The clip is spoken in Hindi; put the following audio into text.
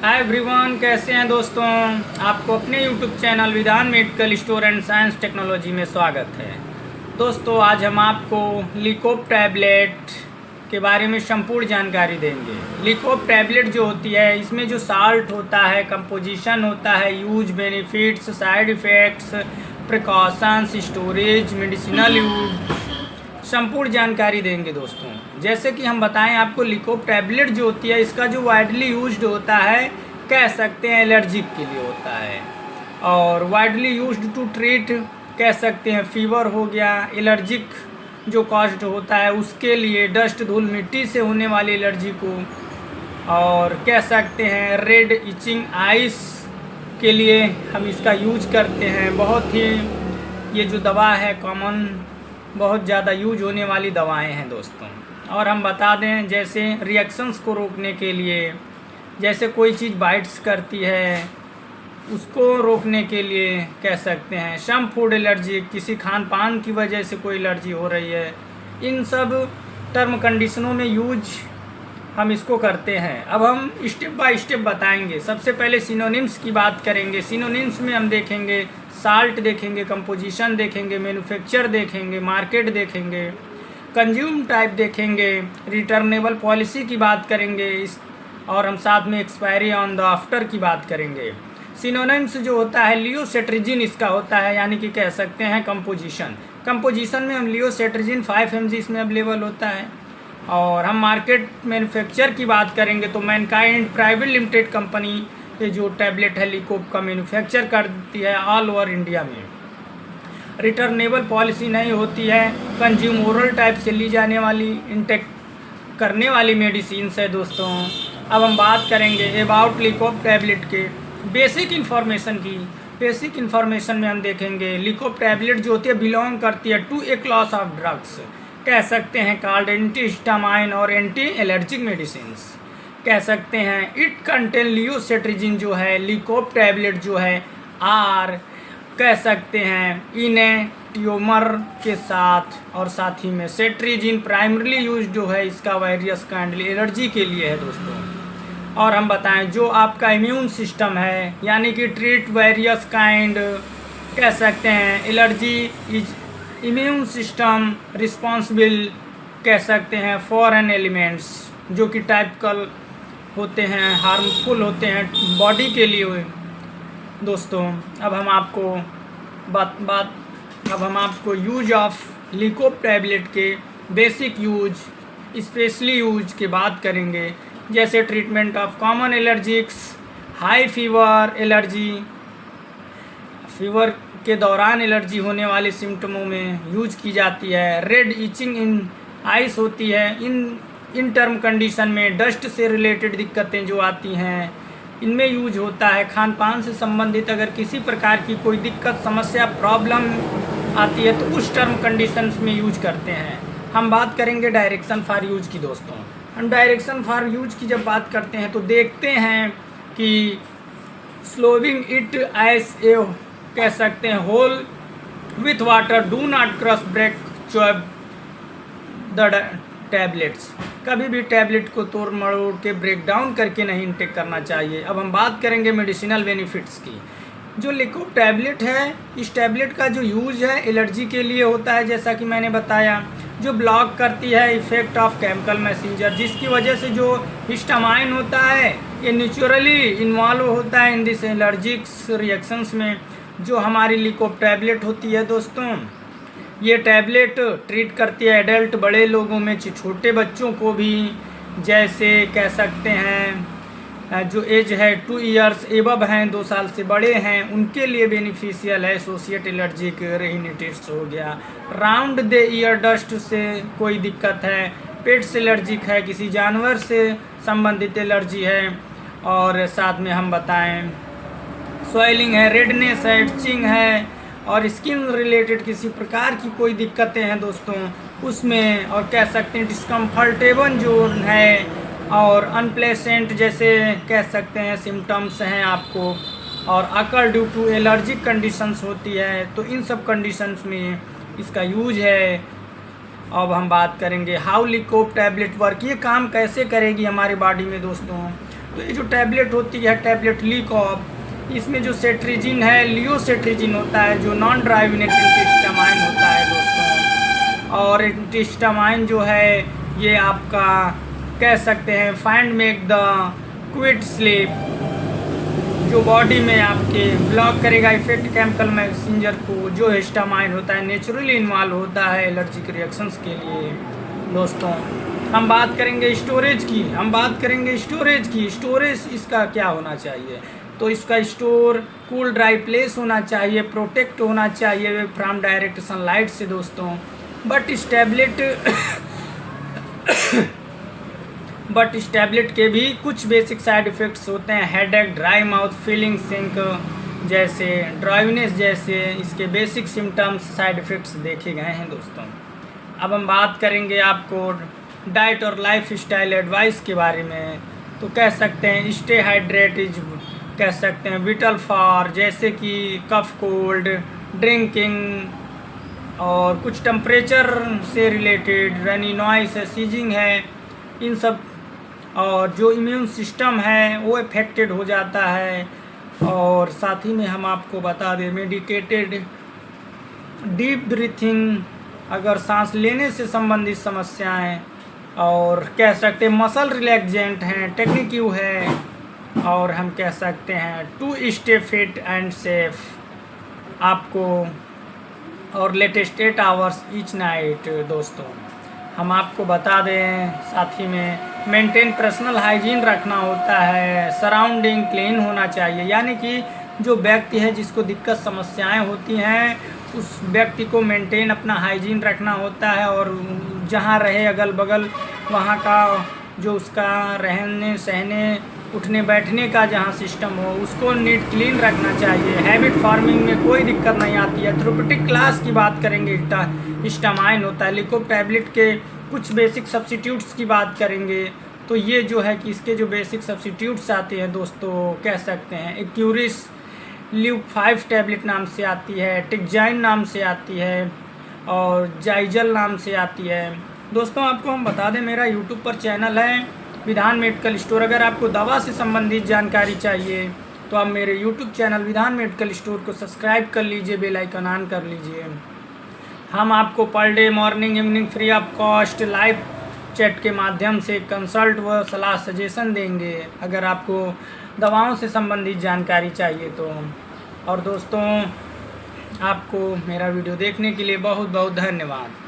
हाय एवरीवन, कैसे हैं दोस्तों। आपको अपने यूट्यूब चैनल विधान medical store and science technology में स्वागत है। दोस्तों, आज हम आपको लिकोप टैबलेट के बारे में संपूर्ण जानकारी देंगे। लिकोप टैबलेट जो होती है, इसमें जो साल्ट होता है, कंपोजिशन होता है, use, benefits, side effects, precautions, storage, medicinal use, संपूर्ण जानकारी देंगे दोस्तों। जैसे कि हम बताएं आपको, लिकोप टैबलेट जो होती है, इसका जो वाइडली यूज्ड होता है, कह सकते हैं एलर्जिक के लिए होता है, और वाइडली यूज्ड टू ट्रीट कह सकते हैं फीवर हो गया, एलर्जिक जो कॉज्ड होता है उसके लिए, डस्ट धूल मिट्टी से होने वाली एलर्जी को, और कह सकते हैं रेड इचिंग आइस के लिए हम इसका यूज करते हैं। बहुत ही ये जो दवा है कॉमन, बहुत ज़्यादा यूज होने वाली दवाएं हैं दोस्तों। और हम बता दें, जैसे रिएक्शंस को रोकने के लिए, जैसे कोई चीज़ बाइट्स करती है उसको रोकने के लिए कह सकते हैं। सम फूड एलर्जी, किसी खान पान की वजह से कोई एलर्जी हो रही है, इन सब टर्म कंडीशनों में यूज हम इसको करते हैं। अब हम स्टेप बाय स्टेप बताएंगे। सबसे पहले सिनोनिम्स की बात करेंगे। सिनोनिम्स में हम देखेंगे साल्ट देखेंगे, कंपोजिशन देखेंगे, मैन्युफैक्चर देखेंगे, मार्केट देखेंगे, कंज्यूम टाइप देखेंगे, रिटर्नेबल पॉलिसी की बात करेंगे और हम साथ में एक्सपायरी ऑन द आफ्टर की बात करेंगे। सिनोनिम्स जो होता है, लियोसेट्रिजिन इसका होता है, यानी कि कह सकते हैं कंपोजिशन में हम लियोसेट्रिजिन 5 mg इसमें अवेलेबल होता है। और हम मार्केट मैन्युफैक्चर की बात करेंगे तो मैनकाइंड प्राइवेट लिमिटेड कंपनी ये जो टैबलेट है लिकोप का मैन्युफैक्चर करती है ऑल ओवर इंडिया में। रिटर्नेबल पॉलिसी नहीं होती है, कंज्यूम ओरल टाइप से ली जाने वाली, इंटेक करने वाली मेडिसिन है दोस्तों। अब हम बात करेंगे अबाउट लिकोप टैबलेट के बेसिक इन्फॉर्मेशन की। बेसिक इन्फॉर्मेशन में हम देखेंगे लिकोप टैबलेट जो होती है बिलोंग करती है to a class of drugs, कह सकते हैं कॉल्ड एंटीहिस्टामाइन और एंटी एलर्जिक मेडिसिन्स, कह सकते हैं। इट कंटेन लियोसेट्रिजिन जो है, लिकोप टैबलेट जो है आर कह सकते हैं इनेटियोमर के साथ, और साथ ही में सेट्रिजिन प्राइमरली यूज जो है इसका वायरस काइंड एलर्जी के लिए है दोस्तों। और हम बताएं जो आपका इम्यून सिस्टम है, यानी कि ट्रीट वेरियस काइंड कह सकते हैं allergy is immune system responsible कह सकते हैं फॉरेन एलिमेंट्स जो कि टाइपिकल होते हैं, हार्मफुल होते हैं बॉडी के लिए दोस्तों। अब हम आपको यूज ऑफ लिकोप टैबलेट के बेसिक यूज, स्पेशली यूज की बात करेंगे। जैसे treatment of common allergics, high fever allergy, fever के दौरान एलर्जी होने वाले सिम्टमों में यूज की जाती है। रेड इचिंग इन आइस होती है, इन टर्म कंडीशन में डस्ट से रिलेटेड दिक्कतें जो आती हैं इनमें यूज होता है। खान पान से संबंधित अगर किसी प्रकार की कोई दिक्कत, समस्या, प्रॉब्लम आती है तो उस टर्म कंडीशंस में यूज करते हैं। हम बात करेंगे डायरेक्शन फॉर यूज की दोस्तों। हम डायरेक्शन फॉर यूज की जब बात करते हैं तो देखते हैं कि स्लोविंग इट एज ए कह सकते हैं whole with water, do not crush break chop the tablets. कभी भी टैबलेट को तोड़ मरोड़ के ब्रेक डाउन करके नहीं इंटेक करना चाहिए। अब हम बात करेंगे मेडिसिनल बेनिफिट्स की। जो लिकोप टैबलेट है, इस टैबलेट का जो यूज है एलर्जी के लिए होता है, जैसा कि मैंने बताया, जो ब्लॉक करती है इफेक्ट ऑफ केमिकल मैसेंजर, जिसकी वजह से जो हिस्टामाइन होता है ये नेचुरली इन्वॉल्व होता है इन दिस एलर्जिक्स रिएक्शंस में। जो हमारी लिकोप टैबलेट होती है दोस्तों, ये टैबलेट ट्रीट करती है एडल्ट, बड़े लोगों में, छोटे बच्चों को भी, जैसे कह सकते हैं जो एज है 2 ईयर्स एबव हैं, 2 साल से बड़े हैं, उनके लिए बेनिफिशियल है। एसोसिएट एलर्जिक रिनिटिस हो गया, राउंड द ईयर डस्ट से कोई दिक्कत है, पेट्स एलर्जिक है, किसी जानवर से संबंधित एलर्जी है, और साथ में हम बताएं स्वेलिंग है, रेडनेस है, इचिंग है, और स्किन रिलेटेड किसी प्रकार की कोई दिक्कतें हैं दोस्तों उसमें, और कह सकते हैं डिस्कम्फर्टेबल जो है और अनप्लेसेंट जैसे कह सकते हैं सिम्टम्स हैं आपको, और occur due to allergic conditions होती है, तो इन सब कंडीशंस में इसका यूज है। अब हम बात करेंगे हाउ लिकोप टैबलेट वर्क, ये काम कैसे करेगी हमारी बॉडी में दोस्तों। तो ये जो टैबलेट होती है टैबलेट लीकॉप, इसमें जो सेट्रिजिन है लियोसेट्रिजिन होता है, जो नॉन ड्राइविनेट एंटीहिस्टामाइन होता है दोस्तों। और एंटीहिस्टामाइन जो है ये आपका कह सकते हैं find make the quick sleep, जो बॉडी में आपके ब्लॉक करेगा इफेक्ट केमिकल मैसेंजर को, जो हिस्टामाइन होता है नेचुरली इन्वॉल्व होता है एलर्जिक रिएक्शंस के लिए। दोस्तों हम बात करेंगे स्टोरेज की, स्टोरेज इसका क्या होना चाहिए, तो इसका स्टोर कूल ड्राई प्लेस होना चाहिए, प्रोटेक्ट होना चाहिए फ्रॉम डायरेक्ट सनलाइट से दोस्तों। बट इस टैबलेट के भी कुछ बेसिक साइड इफ़ेक्ट्स होते हैं, headache, dry mouth, feeling sick जैसे, ड्राइनेस जैसे इसके बेसिक सिम्टम्स साइड इफ़ेक्ट्स देखे गए हैं दोस्तों। अब हम बात करेंगे आपको डाइट और लाइफ स्टाइल एडवाइस के बारे में। तो कह सकते हैं स्टे हाइड्रेट इज, कह सकते हैं विटल फॉर, जैसे कि कफ कोल्ड, ड्रिंकिंग, और कुछ टेम्परेचर से रिलेटेड, रनी नॉइस है, सीजिंग है, इन सब। और जो इम्यून सिस्टम है वो इफेक्टेड हो जाता है। और साथ ही में हम आपको बता दें मेडिटेटेड डीप ब्रीथिंग, अगर सांस लेने से संबंधित समस्याएं, और कह सकते हैं मसल रिलैक्सेंट हैं, टेक्निक यू है, और हम कह सकते हैं to stay fit and safe आपको, और लेटेस्ट 8 आवर्स ईच नाइट। दोस्तों हम आपको बता दें साथ ही में मेंटेन पर्सनल हाइजीन रखना होता है, सराउंडिंग क्लीन होना चाहिए, यानी कि जो व्यक्ति है जिसको दिक्कत समस्याएं होती हैं उस व्यक्ति को मेंटेन अपना हाइजीन रखना होता है, और जहाँ रहे अगल बगल वहाँ का जो उसका रहने सहने उठने बैठने का जहाँ सिस्टम हो उसको नीट क्लीन रखना चाहिए। हैबिट फार्मिंग में कोई दिक्कत नहीं आती है। थेरेप्यूटिक क्लास की बात करेंगे, हिस्टामाइन होता है, लीकॉप टैबलेट के कुछ बेसिक सब्स्टिट्यूट्स की बात करेंगे। तो ये जो है कि इसके जो बेसिक सब्स्टिट्यूट्स आते हैं दोस्तों, कह सकते हैं एक्यूरिस ल्यूक 5 टैबलेट नाम से आती है, टिकजाइन नाम से आती है, और जाइजल नाम से आती है। दोस्तों आपको हम बता दें मेरा यूट्यूब पर चैनल है विधान मेडिकल स्टोर। अगर आपको दवा से संबंधित जानकारी चाहिए तो आप मेरे यूट्यूब चैनल विधान मेडिकल स्टोर को सब्सक्राइब कर लीजिए, बेल आइकन ऑन कर लीजिए। हम आपको per day morning evening free of cost live chat के माध्यम से कंसल्ट व सलाह सजेशन देंगे अगर आपको दवाओं से संबंधित जानकारी चाहिए तो। और दोस्तों आपको मेरा वीडियो देखने के लिए बहुत बहुत धन्यवाद।